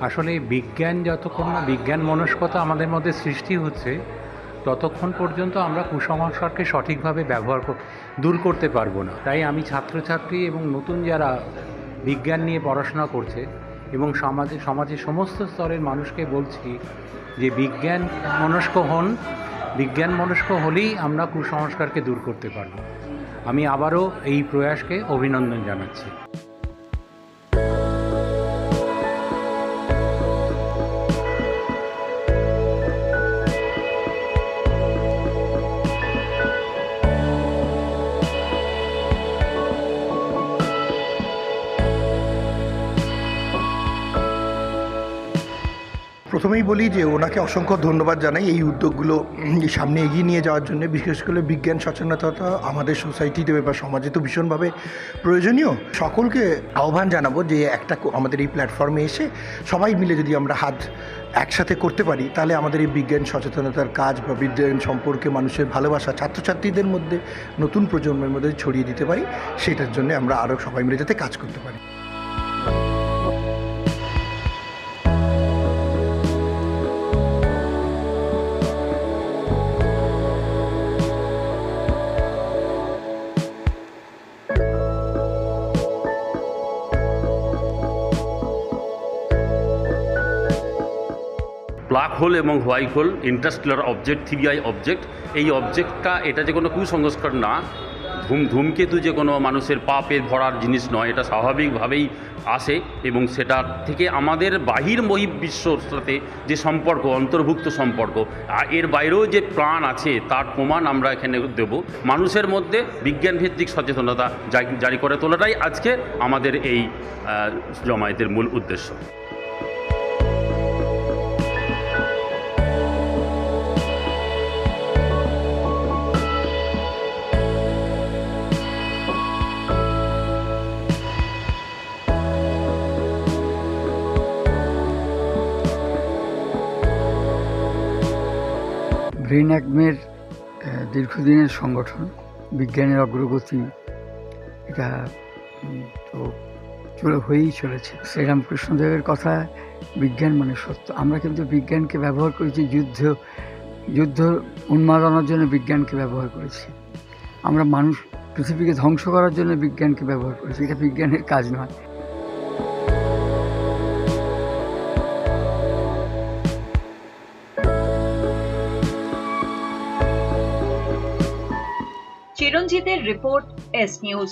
আসলে বিজ্ঞান যতক্ষণ না বিজ্ঞান মনস্কতা আমাদের মধ্যে সৃষ্টি হচ্ছে ততক্ষণ পর্যন্ত আমরা কুসংস্কারকে সঠিকভাবে দূর করতে পারবো না। তাই আমি ছাত্রছাত্রী এবং নতুন যারা বিজ্ঞান নিয়ে পড়াশোনা করছে এবং সমাজের সমস্ত স্তরের মানুষকে বলছি যে বিজ্ঞান মনস্ক হলেই আমরা কুসংস্কারকে দূর করতে পারবো। আমি আবারও এই প্রয়াসকে অভিনন্দন জানাচ্ছি। প্রথমেই বলি যে ওনাকে অসংখ্য ধন্যবাদ জানাই এই উদ্যোগগুলো সামনে এগিয়ে নিয়ে যাওয়ার জন্য। বিশেষ করে বিজ্ঞান সচেতনতা আমাদের সোসাইটিতে বা সমাজে তো ভীষণভাবে প্রয়োজনীয়। সকলকে আহ্বান জানাবো যে আমাদের এই প্ল্যাটফর্মে এসে সবাই মিলে যদি আমরা হাত একসাথে করতে পারি তাহলে আমাদের এই বিজ্ঞান সচেতনতার কাজ বা বিজ্ঞান সম্পর্কে মানুষের ভালোবাসা ছাত্রছাত্রীদের মধ্যে নতুন প্রজন্মের মধ্যে ছড়িয়ে দিতে পারি। সেটার জন্য আমরা আরও সবাই মিলে যাতে কাজ করতে পারি। ব্ল্যাক হোল এবং white whole Interstellar object, 3I object, এই অবজেক্টটা এটা যে কোনো কুসংস্কার না, ধূমকেতু যে কোনো মানুষের পাপে ভরার জিনিস নয়, এটা স্বাভাবিকভাবেই আসে এবং সেটা থেকে আমাদের বহির্বিশ্বর সাথে যে সম্পর্ক, অন্তর্ভুক্ত সম্পর্ক, আর এর বাইরেও যে প্রাণ আছে তার প্রমাণ আমরা এখানে দেব। মানুষের মধ্যে বিজ্ঞানভিত্তিক সচেতনতা জারি করে তোলাটাই আজকে আমাদের এই জমায়েতের মূল উদ্দেশ্য। ব্রেন অ্যাকমের দীর্ঘদিনের সংগঠন, বিজ্ঞানের অগ্রগতি এটা তো হয়েই চলেছে। শ্রীরামকৃষ্ণদেবের কথা, বিজ্ঞান মানে সত্য। আমরা কিন্তু বিজ্ঞানকে ব্যবহার করেছি যুদ্ধ উন্মাদনার জন্য বিজ্ঞানকে ব্যবহার করেছি। আমরা পৃথিবীকে ধ্বংস করার জন্য বিজ্ঞানকে ব্যবহার করেছি। এটা বিজ্ঞানের কাজ নয়। চিরঞ্জিতের রিপোর্ট, এস নিউজ।